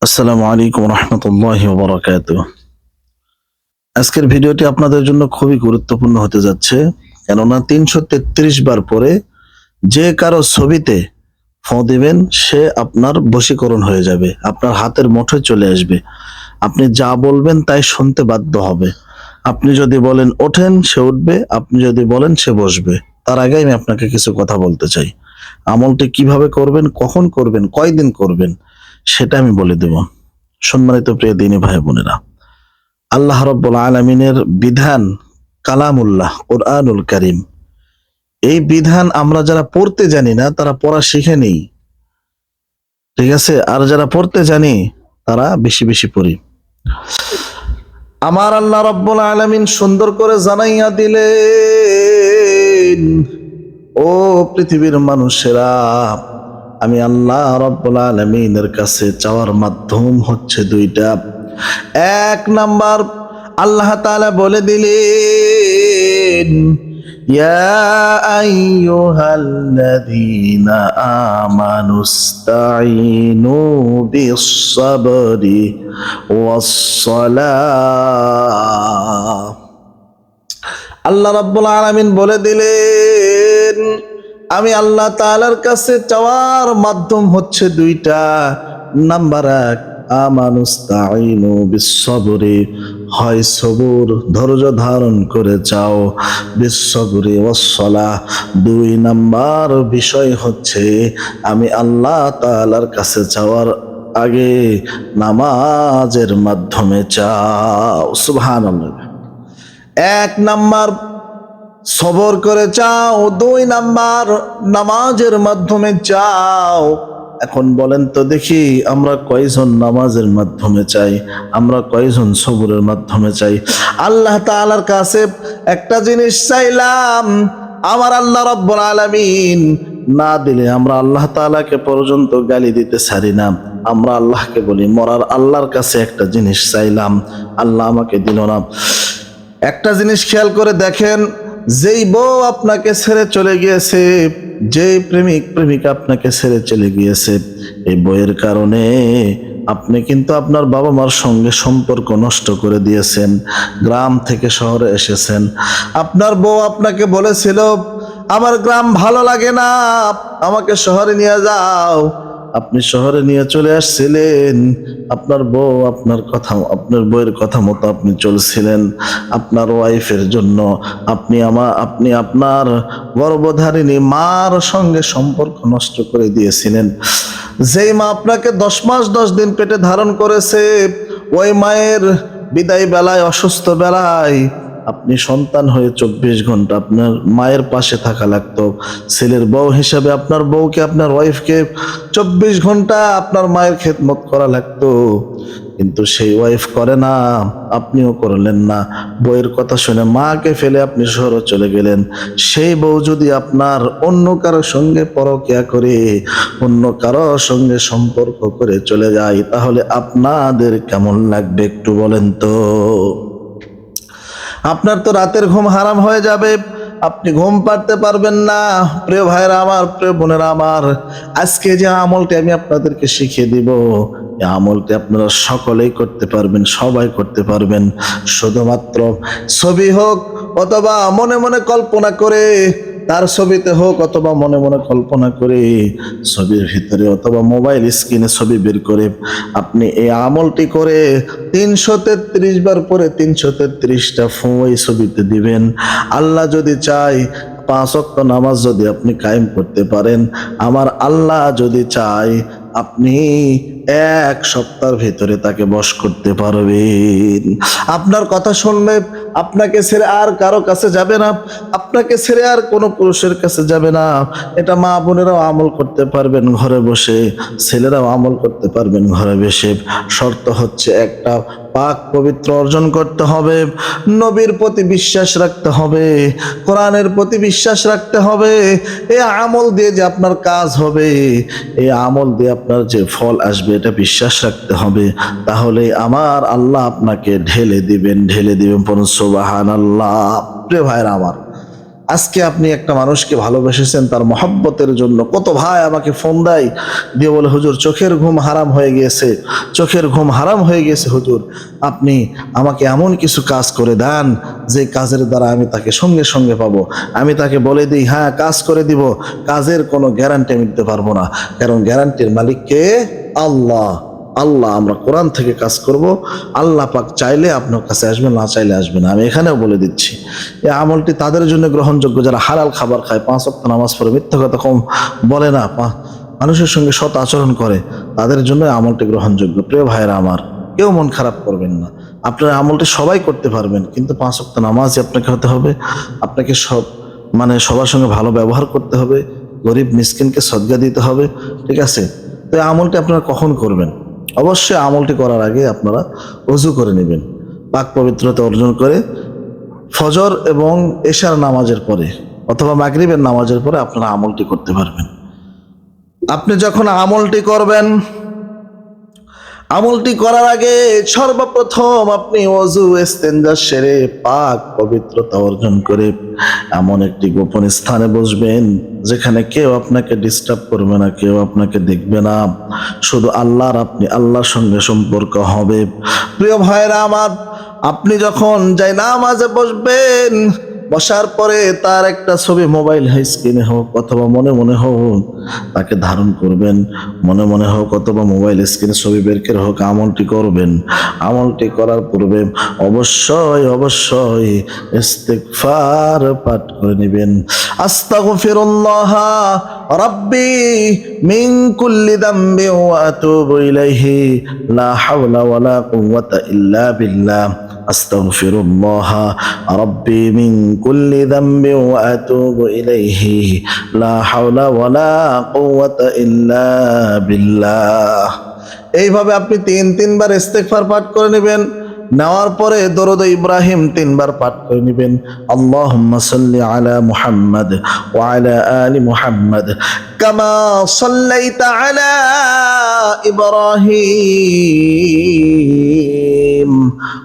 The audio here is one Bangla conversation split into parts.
আসসালামু আলাইকুম রহমতুল্লাহি ওয়া বারাকাতুহু। আজকের ভিডিওটি আপনাদের জন্য খুবই গুরুত্বপূর্ণ হতে যাচ্ছে, কেননা ৩৩৩ বার পরে যে কারো ছবিতে ফোঁ দিবেন সে আপনার বশীকরণ হয়ে যাবে, আপনার হাতের মুঠোয় চলে আসবে। আপনি যা বলবেন তাই শুনতে বাধ্য হবে। আপনি যদি বলেন ওঠেন সে উঠবে, আপনি যদি বলেন সে বসবে। তার আগে আমি আপনাকে কিছু কথা বলতে চাই। আমলটি কিভাবে করবেন, কখন করবেন, কয়দিন করবেন সেটা আমি বলে দেব। সম্মানিত প্রিয় দিনী ভাই বোনেরা, আল্লাহ রাব্বুল আলামিনের বিধান কালামুল্লাহ কুরআনুল কারীম। এই বিধান আমরা যারা পড়তে জানি না তারা পড়া শিখে নেই, ঠিক আছে? আর যারা পড়তে জানি তারা বেশি বেশি পড়ি। আমার আল্লাহ রাব্বুল আলামিন সুন্দর করে জানাইয়া দিলেন, ও পৃথিবীর মানুষেরা, আমি আল্লাহ রাব্বুল আলামিনের কাছে চাওয়ার মাধ্যম হচ্ছে দুইটা। এক নাম্বার, আল্লাহ তাআলা বলে দিলেন, ইয়া আইয়ুহাল্লাযীনা আমানুস্তাঈনু বিস-সাবরি ওয়াস-সালাহ। আল্লাহ রাব্বুল আলামিন বলে দিলেন, আমি আল্লাহ তাআলার কাছে চাওয়ার মাধ্যম হচ্ছে দুইটা। নাম্বার এক, আমানুস্তাঈনু বিস-সাবরি, হয় সবুর ধৈর্য ধারণ করে চাও, বিস-সাবরি ওয়াস-সালাহ। দুই নাম্বার বিষয় হচ্ছে আমি আল্লাহ তাআলার কাছে চাওয়ার আগে নামাজের মাধ্যমে চাও। সুবহানাল্লাহ। এক নাম্বার সবর করে চাও, দুই নাম্বার নামাজের মাধ্যমে চাও। এখন বলেন তো দেখি, আমরা কয়জন নামাজের মাধ্যমে চাই, আমরা কয়জন সবরের মাধ্যমে চাই? আল্লাহ তাআলার কাছে একটা জিনিস চাইলাম, আমার আল্লাহ রাব্বুল আলামিন না দিলে আমরা আল্লাহ তাআলাকে পর্যন্ত গালি দিতে ছাড়ি না। আমরা আল্লাহকে বলি, মরার আল্লাহর কাছে একটা জিনিস চাইলাম, আল্লাহ আমাকে দিল না। একটা জিনিস খেয়াল করে দেখেন, যেই বউ আপনাকে ছেড়ে চলে গিয়েছে, যেই প্রেমিক প্রেমিকা আপনাকে ছেড়ে চলে গিয়েছে, এই বইয়ের কারণে আপনি কিন্তু আপনার বাবা মার সঙ্গে সম্পর্ক নষ্ট করে দিয়েছেন, গ্রাম থেকে শহরে এসেছেন। আপনার বউ আপনাকে বলেছিল, আমার গ্রাম ভালো লাগে না, আমাকে শহরে নিয়ে যাও। আপনি শহরে নিয়ে চলে আসছিলেন, আপনার বউ আপনার কথা, আপনার বউয়ের কথা মতো আপনি চলছিলেন। আপনার ওয়াইফের জন্য আপনি আপনার গর্ভধারিণী মার সঙ্গে সম্পর্ক নষ্ট করে দিয়েছিলেন। যেই মা আপনাকে 10 মাস 10 দিন পেটে ধারণ করেছে, ওই মায়ের বিদায় বেলায়, অসুস্থ বেলায় আপনি সন্তান হয়ে 24 ঘন্টা আপনার মায়ের পাশে থাকা লাগতো। ছেলের বউ হিসেবে আপনার বউকে, আপনার ওয়াইফকে 24 ঘন্টা আপনার মায়ের খেদমত করা লাগতো, কিন্তু সেই ওয়াইফ করে না, আপনিও করলেন না। বউয়ের কথা শুনে মাকে ফেলে আপনি শহরে চলে গেলেন। সেই বউ যদি আপনার অন্য কারো সঙ্গে পরকিয়া করে, অন্য কারো সঙ্গে সম্পর্ক করে চলে যায়, তাহলে আপনাদের কেমন লাগবে একটু বলেন তো? আপনার তো রাতের ঘুম হারাম হয়ে যাবে, আপনি ঘুম পাড়তে পারবেন না। প্রিয় ভাইরা আমার, প্রিয় বোনেরা আমার, আজকে যে আমলটি আমি আপনাদেরকে শিখিয়ে দিব, এই আমলটি আপনারা সকলেই করতে পারবেন, সবাই করতে পারবেন। শুধুমাত্র ছবি হোক অথবা মনে মনে কল্পনা করে, তার ছবিতে হোক অথবা মনে মনে কল্পনা করে, ছবির ভিতরে অথবা মোবাইল স্ক্রিনে ছবি বের করে আপনি এই আমলটি করে ৩৩৩ বার পরে ৩৩৩টা ফু এই ছবিতে দিবেন। আল্লাহ যদি চায়, 5 ওয়াক্ত নামাজ যদি আপনি কায়েম করতে পারেন, আমার আল্লাহ যদি চায়, আপনি 1 সপ্তাহের ভিতরে তাকে বশ করতে পারবেন। আপনার কথা শুনবে, আপনাকে ছেড়ে আর কারো কাছে যাবে না, আপনাকে ছেড়ে আর কোনো পুরুষের কাছে যাবে না। এটা মা বোনেরাও আমল করতে পারবেন ঘরে বসে, ছেলেরাও আমল করতে পারবেন ঘরে বসে। শর্ত হচ্ছে একটা, পাক পবিত্র অর্জন করতে হবে, নবীর প্রতি বিশ্বাস রাখতে হবে, কোরআনের প্রতি বিশ্বাস রাখতে হবে। এই আমল দিয়ে যে আপনার কাজ হবে, এই আমল দিয়ে আপনার যে ফল আসবে, এটা বিশ্বাস রাখতে হবে। তাহলে আমার আল্লাহ আপনাকে ঢেলে দিবেন, ঢেলে দিবেন। পড়ুন সুবহানাল্লাহ। প্রিয় ভাইরা আমার, আজকে আপনি একটা মানুষকে ভালোবেসেছেন তার মহব্বতের জন্য, কত ভাই আমাকে ফোন দেয় দিয়ে বলে হুজুর চোখের ঘুম হারাম হয়ে গিয়েছে, চোখের ঘুম হারাম হয়ে গিয়েছে হুজুর, আপনি আমাকে এমন কিছু কাজ করে দেন যে কাজের দ্বারা আমি তাকে সঙ্গে সঙ্গে পাবো। আমি তাকে বলে দিই হ্যাঁ কাজ করে দিব, কাজের কোনো গ্যারান্টি আমি দিতে পারবো না, কারণ গ্যারান্টির মালিক কে? আল্লাহ। আল্লাহ, আমরা কোরআন থেকে কাজ করব, আল্লাহ পাক চাইলে আপনার কাছে আসবে, না চাইলে আসবে না। আমি এখানেও বলে দিচ্ছি এই আমলটি তাদের জন্য গ্রহণযোগ্য যারা হালাল খাবার খায়, 5 ওয়াক্ত নামাজ পড়ে, মিথ্যা কথা কম বলে না, মানুষের সঙ্গে সৎ আচরণ করে, তাদের জন্য আমলটি গ্রহণযোগ্য। প্রিয় ভাইয়েরা আমার, কেউ মন খারাপ করবেন না, আপনার আমলটি সবাই করতে পারবেন, কিন্তু 5 ওয়াক্ত নামাজই আপনাকে হতে হবে। আপনাকে সবার সঙ্গে ভালো ব্যবহার করতে হবে, গরিব মিসকিনকে সদকা দিতে হবে, ঠিক আছে? তো এই আমলটি আপনারা কখন করবেন? অবশ্যই আমলটি করার আগে আপনারা ওযু করে নেবেন, পাক পবিত্রতা অর্জন করে ফজর এবং এশার নামাজের পরে অথবা মাগরিবের নামাজের পরে আপনারা আমলটি করতে পারবেন। আপনি যখন আমলটি করবেন, আমলটি করার আগে সর্বপ্রথম আপনি ওযু ইস্তেনজা সেরে পাক পবিত্রতা অর্জন করে এমন একটি গোপন স্থানে বসবেন যেখানে কেউ আপনাকে ডিস্টার্ব করবে না, কেউ আপনাকে দেখবে না, শুধু আল্লাহ আর আপনি, আল্লাহর সঙ্গে সম্পর্ক হবে। প্রিয় ভাইরা আমার, আপনি যখন যাই নামাজে বসবেন, বসার পরে তার একটা ছবি মোবাইল স্ক্রিনে হোক অথবা মনে মনে হোক তাকে ধারণ করবেন, মনে মনে হোক অথবা মোবাইল স্ক্রিনে ছবি বের করে হোক আমলটি করবেন। আমলটি করার পূর্বে অবশ্যই অবশ্যই ইস্তিগফার পাঠ করে নেবেন। আস্তাগফিরুল্লাহ রাব্বি মিন কুল্লি যামবি ওয়া আতুবু ইলাইহি লা হাওলা ওয়ালা কুওয়াতা ইল্লা বিল্লাহ। আস্তাগফিরুল্লাহ রাব্বি মিন কুল্লি যামবি ওয়া আতুবু ইলাইহি লা হাওলা ওয়ালা কুওয়াতা ইল্লা বিল্লাহ। এইভাবে আপনি 3 বার ইস্তিগফার পাঠ করে নেবেন। নেওয়ার পরে দরুদ ইব্রাহিম 3 বার পাঠ করে নেবেন। আল্লাহুম্মা সাল্লি আলা মুহাম্মাদ ওয়া আলা আলি মুহাম্মাদ কামা সাল্লাইতা আলা ইব্রাহিম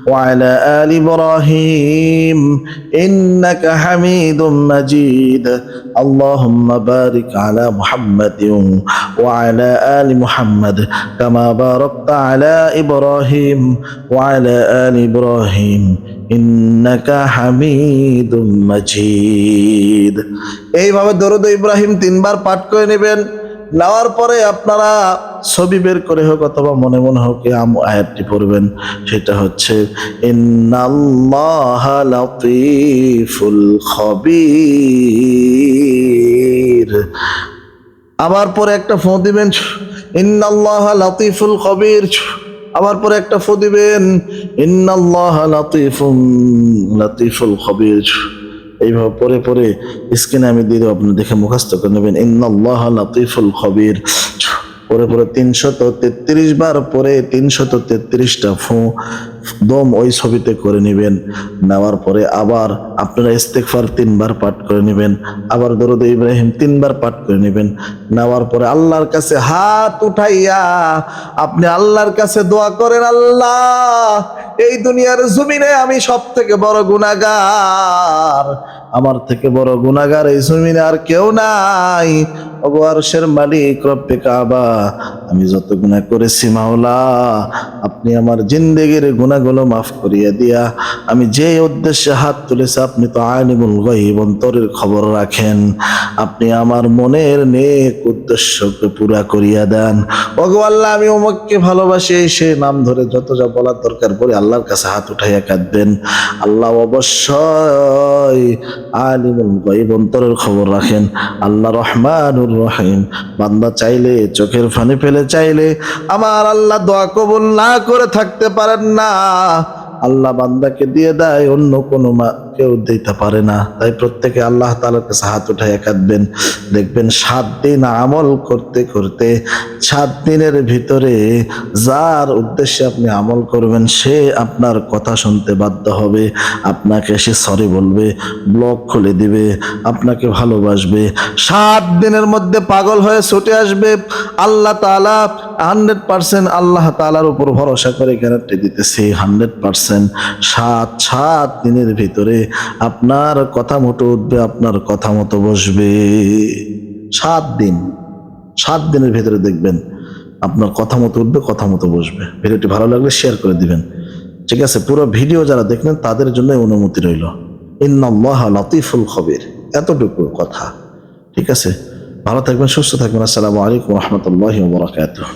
ওয়া আলা আলি ইব্রাহিম ইন্নাকা হামিদুম মাজিদ। আল্লাহুম্মা বারিক আলা মুহাম্মাদিন ওয়া আলা আলি মুহাম্মাদ কামা বারাকতা আলা ইব্রাহিম ওয়া আলা আলি ইব্রাহিম ইন্নাকা হামিদুম মাজিদ। এইভাবে দরুদ ইব্রাহিম 3 বার পাঠ করে নেবেন। নেওয়ার পরে আপনারা ছবি বের করে হোক অথবা মনে মনে হোক এই আয়াতটি পড়বেন, সেটা হচ্ছে ইন্নাল্লাহা লাতীফুল খবীর। আবার পরে একটা ফু দিবেন ইন্নাল্লাহা লাতীফুল খবীর। আবার পরে একটা ফু দিবেন ইন্নাল্লাহা লাতীফুল খবীর। এইভাবে পরে পরে স্ক্রিনে আমি দিয়ে দেবো, আপনি দেখে মুখস্থ করে নেবেন ইন্নাল্লাহা লাতীফুল খবীর। পরে পরে 333 বার পরে 333টা ফু দম ওই ছবিতে করে নেবেন। নেওয়ার পরে আবার আপনারা ইস্তিগফার 3 বার পাঠ করে নেবেন, আবার দরুদ ইব্রাহিম 3 বার পাঠ করে নেবেন। নেওয়ার পরে আল্লাহর কাছে হাত উঠাইয়া আপনি আল্লাহর কাছে দোয়া করেন, আল্লাহ এই দুনিয়ার জমিনে আমি সব থেকে বড় গুনাহগার, আমার থেকে বড় গুনাহগার এই জমিনে আর কেউ নাই। ওগো আরশের মালিক রব্বে কাবা, আমি যত গুনাহ করেছি মাওলা, আপনি আমার জিন্দেগির গুনাহগুলো মাফ করিয়া দিয়া, আমি যে উদ্দেশ্যে হাত তুলেছি আপনি তো আলিমুল গায়ব, অন্তরের খবর রাখেন, আপনি আমার মনের নেক উদ্দেশ্যকে পুরা করিয়া দেন। ওগো আল্লাহ আমি অমুককে ভালোবাসি, সে নাম ধরে যত যা বলার দরকার পড়ে আল্লাহর কাছে হাত উঠাইয়া কাঁদবেন। আল্লাহ অবশ্যই আলিমুল গায়ব, অন্তরের খবর রাখেন, আল্লাহ রহমানুর রহিম। বান্দা চাইলে চোখের পানি ফেলে চাইলে আমার আল্লাহ দোয়া কবুল না করে থাকতে পারেন না। আল্লাহ বান্দাকে দিয়ে দেয়, অন্য কোনো কেউ দিতে পারে না। তাই প্রত্যেকে আল্লাহ তাআলার কাছে হাত উঠাইয়া কাঁদবেন। দেখবেন 7 দিন আমল করতে করতে 7 দিনের ভিতরে যার উদ্দেশ্যে আপনি আমল করবেন সে আপনার কথা শুনতে বাধ্য হবে, আপনাকে সে সরি বলবে, ব্লক খুলে দিবে, আপনাকে ভালোবাসবে। 7 দিনের মধ্যে পাগল হয়ে ছুটে আসবে। আল্লাহ তাআলা 100% আল্লাহ তাআলার উপর ভরসা করে গ্যারান্টি দিতেছি 100% 7 দিনের ভিতরে আপনার কথা মতো উঠবে, আপনার কথা মতো বসবে। 7 দিন, 7 দিনের ভেতরে দেখবেন আপনার কথা মতো উঠবে, কথা মতো বসবে। ভিডিওটি ভালো লাগলে শেয়ার করে দিবেন। ঠিক আছে, পুরো ভিডিও যারা দেখলেন তাদের জন্য অনুমতি রইল। ইন্নাল্লাহা লাতীফুল খবীর, এতটুকু কথা। ঠিক আছে, ভালো থাকবেন, সুস্থ থাকবেন। আসসালামু আলাইকুম ওয়া রাহমাতুল্লাহি ওয়া বারাকাতুহু।